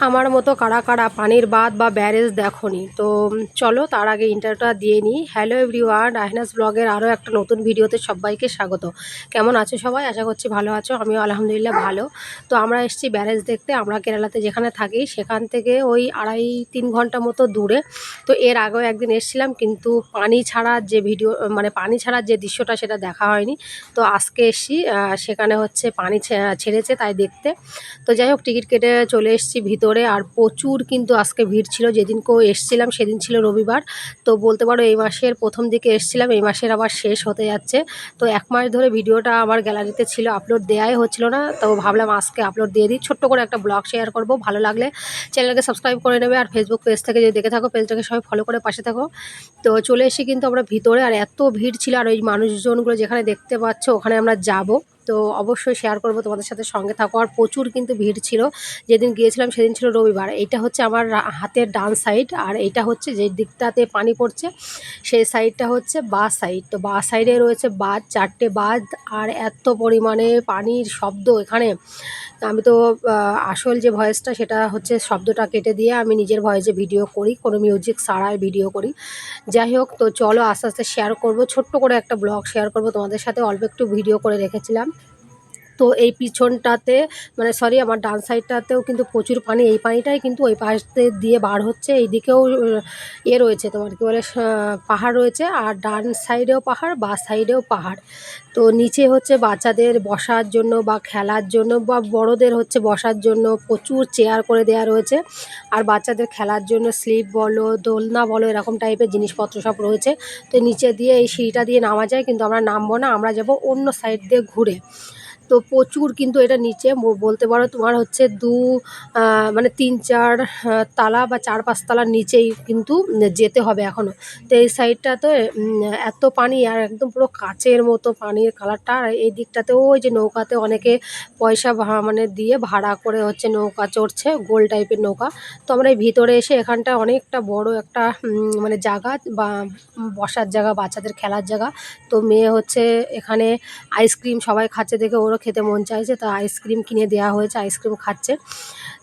আমার মতো কারা কারা পানির বাঁধ বা ব্যারেজ দেখোনি? তো চলো তার আগে ইন্টারভিউটা দিয়ে নিই। হ্যালো এভরিওয়ান, রাহেনাস ব্লগের আরও একটা নতুন ভিডিওতে সবাইকে স্বাগত। কেমন আছো সবাই? আশা করছি ভালো আছো। আমিও আলহামদুলিল্লাহ ভালো। তো আমরা এসেছি ব্যারেজ দেখতে। আমরা কেরালাতে যেখানে থাকি সেখান থেকে ওই 2.5-3 ঘন্টা মতো দূরে। তো এর আগেও একদিন এসেছিলাম, কিন্তু পানি ছাড়ার যে ভিডিও মানে পানি ছাড়ার যে দৃশ্যটা সেটা দেখা হয়নি। তো আজকে এসেছি, সেখানে হচ্ছে পানি ছেড়েছে তাই দেখতে। তো যাই হোক, টিকিট কেটে চলে এসেছি ভিতরে। আর প্রচুর কিন্তু আজকে ভিড় ছিল। যেদিনকেও এসেছিলাম সেদিন ছিল রবিবার। তো বলতে পারো এই মাসের প্রথম দিকে এসেছিলাম, এই মাসের আবার শেষ হতে যাচ্ছে। তো 1 মাস ধরে ভিডিওটা আমার গ্যালারিতে ছিল, আপলোড দেওয়াই হচ্ছিল না। তো ভাবলাম আজকে আপলোড দিয়ে দিই, ছোট্ট করে একটা ব্লগ শেয়ার করব। ভালো লাগলে চ্যানেলকে সাবস্ক্রাইব করে নেবে, আর ফেসবুক পেজ থেকে যদি দেখে থাকো পেজটাকে সবাই ফলো করে পাশে থাকো। তো চলে এসে কিন্তু আমরা ভিতরে, আর এত ভিড় ছিল। আর ওই মানুষজনগুলো যেখানে দেখতে পাচ্ছ ওখানে আমরা যাব। তো অবশ্যই শেয়ার করব তোমাদের সাথে, সঙ্গে থাকো। আর প্রচুর কিন্তু ভিড় ছিল। যেদিন গিয়েছিলাম সেদিন ছিল রবিবার। এইটা হচ্ছে আমার হাতের ডান সাইড, আর এইটা হচ্ছে যে দিকটাতে পানি পড়ছে সেই সাইডটা হচ্ছে বাঁ সাইড। তো বাঁ সাইডে রয়েছে বাঁধ, 4টে বাঁধ। আর এত পরিমাণে পানির শব্দ এখানে। আমি তো আসল যে ভয়েসটা সেটা হচ্ছে শব্দটা কেটে দিয়ে আমি নিজের ভয়েসে ভিডিও করি, কোনো মিউজিক ছাড়াই ভিডিও করি। যাই হোক, তো চলো আস্তে আস্তে শেয়ার করব, ছোট্ট করে একটা ব্লগ শেয়ার করব তোমাদের সাথে। অল্প একটু ভিডিও করে রেখেছিলাম। তো এই পিছনটাতে, মানে সরি, আমার ডান সাইডটাতেও কিন্তু প্রচুর পানি। এই পানিটাই কিন্তু ওই পাশ দিয়ে বার হচ্ছে। এইদিকেও রয়েছে, তোমার কী বলে, পাহাড় রয়েছে। আর ডান সাইডেও পাহাড়, বাঁ সাইডেও পাহাড়। তো নিচে হচ্ছে বাচ্চাদের বসার জন্য বা খেলার জন্য, বা বড়দের হচ্ছে বসার জন্য প্রচুর চেয়ার করে দেওয়া রয়েছে। আর বাচ্চাদের খেলার জন্য স্লিপ বলো, দোলনা বলো, এরকম টাইপের জিনিসপত্র সব রয়েছে। তো নিচে দিয়ে এই সিঁড়িটা দিয়ে নামা যায়, কিন্তু আমরা নামবো না, আমরা যাব অন্য সাইড দিয়ে ঘুরে। তো প্রচুর কিন্তু এটা নিচে বলতে পারো তোমার হচ্ছে মানে 3-4 তালা বা 4-5 তালার নিচেই কিন্তু যেতে হবে এখনও। তো এই সাইডটাতে এত পানি, আর একদম পুরো কাচের মতো পানির কালারটা। আর এই দিকটাতেও ওই যে নৌকাতে অনেকে পয়সা মানে দিয়ে ভাড়া করে হচ্ছে নৌকা চড়ছে, গোল টাইপের নৌকা। তো আমরা এই ভিতরে এসে এখানটায় অনেকটা বড় একটা মানে জায়গা বা বসার জায়গা, বাচ্চাদের খেলার জায়গা। তো মেয়ে হচ্ছে এখানে আইসক্রিম সবাই খাচ্ছে দেখে ওরও খেতে মন চাইছে, তো আইসক্রিম কিনে দেওয়া হয়েছে, আইসক্রিম খাচ্ছে।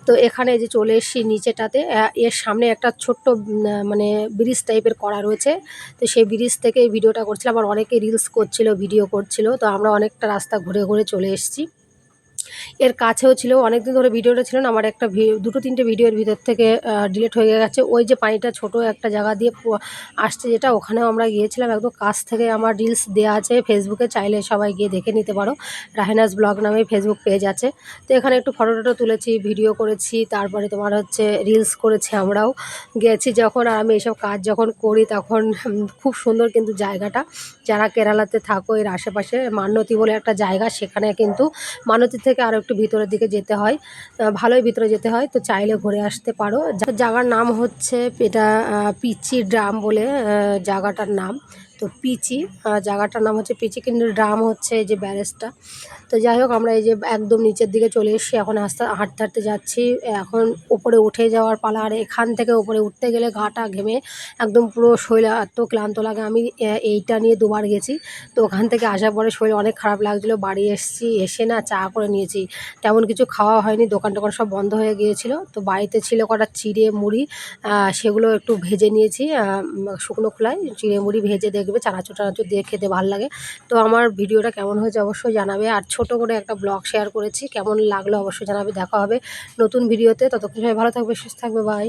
তো এখানে যে চলে এসেছি নিচেটাতে, এর সামনে একটা ছোট্ট মানে ব্রিজ টাইপের করা রয়েছে। তো সেই ব্রিজ থেকে এই ভিডিওটা করছিলাম। আর অনেকে রিলস করছিল, ভিডিও করছিল। তো আমরা অনেকটা রাস্তা ঘুরে ঘুরে চলে এসেছি। এর কাছেও ছিল, অনেকদিন ধরে ভিডিওটা ছিল না আমার, একটা 2-3টে ভিডিওর ভিতর থেকে ডিলিট হয়ে গেছে। ওই যে পানিটা ছোট একটা জায়গা দিয়ে আসছে যেটা, ওখানেও আমরা গিয়েছিলাম। একদম কাছ থেকে আমার রিলস দেওয়া আছে ফেসবুকে, চাইলে সবাই গিয়ে দেখে নিতে পারো। রাহেনাস ব্লগ নামে ফেসবুক পেজ আছে। তো এখানে একটু ফটো টটো তুলেছি, ভিডিও করেছি, তারপরে তোমার হচ্ছে রিলস করেছি। আমরাও গেছি যখন, আর আমি এইসব কাজ যখন করি তখন খুব সুন্দর কিন্তু জায়গাটা। যারা কেরালাতে থাকো এর আশেপাশে, মান্যতি বলে একটা জায়গা, সেখানে কিন্তু মানতী থেকে আরও একটু ভিতরের দিকে যেতে হয়, ভালোই ভিতরে যেতে হয়। তো চাইলে ঘুরে আসতে পারো। জায়গার নাম হচ্ছে এটা পিচি ড্রাম বলে জায়গাটার নাম। তো পিচি, জায়গাটার নাম হচ্ছে পিচি, কিন্তু ড্রাম হচ্ছে এই যে ব্যারেজটা। তো যাই হোক, আমরা এই যে একদম নিচের দিকে চলে এসেছি, এখন হাঁটতে হাঁটতে যাচ্ছি। এখন উপরে উঠে যাওয়ার পালা। আর এখান থেকে উপরে উঠতে গেলে গাটা ঘেমে একদম পুরো শরীর এত ক্লান্ত লাগে। আমি এইটা নিয়ে 2বার গেছি। তো ওখান থেকে আসার পরে শরীর অনেক খারাপ লাগছিলো। বাড়ি এসেছি, এসে না চা করে নিয়েছি, তেমন কিছু খাওয়া হয়নি, দোকান টোকান সব বন্ধ হয়ে গিয়েছিল। তো বাড়িতে ছিল কটা চিড়ে মুড়ি, সেগুলো একটু ভেজে নিয়েছি শুকনো খোলায়। চিড়ে মুড়ি ভেজে দেখবে চানাচুর টানাচুর দিয়ে খেতে ভালো লাগে। তো আমার ভিডিওটা কেমন হয়েছে অবশ্যই জানাবে। আর ছোট করে একটা ব্লগ শেয়ার করেছি, কেমন লাগলো অবশ্যই জানাবে। দেখা হবে নতুন ভিডিওতে, ততক্ষণ সবাই ভালো থাকবে, সুস্থ থাকবে, বাই।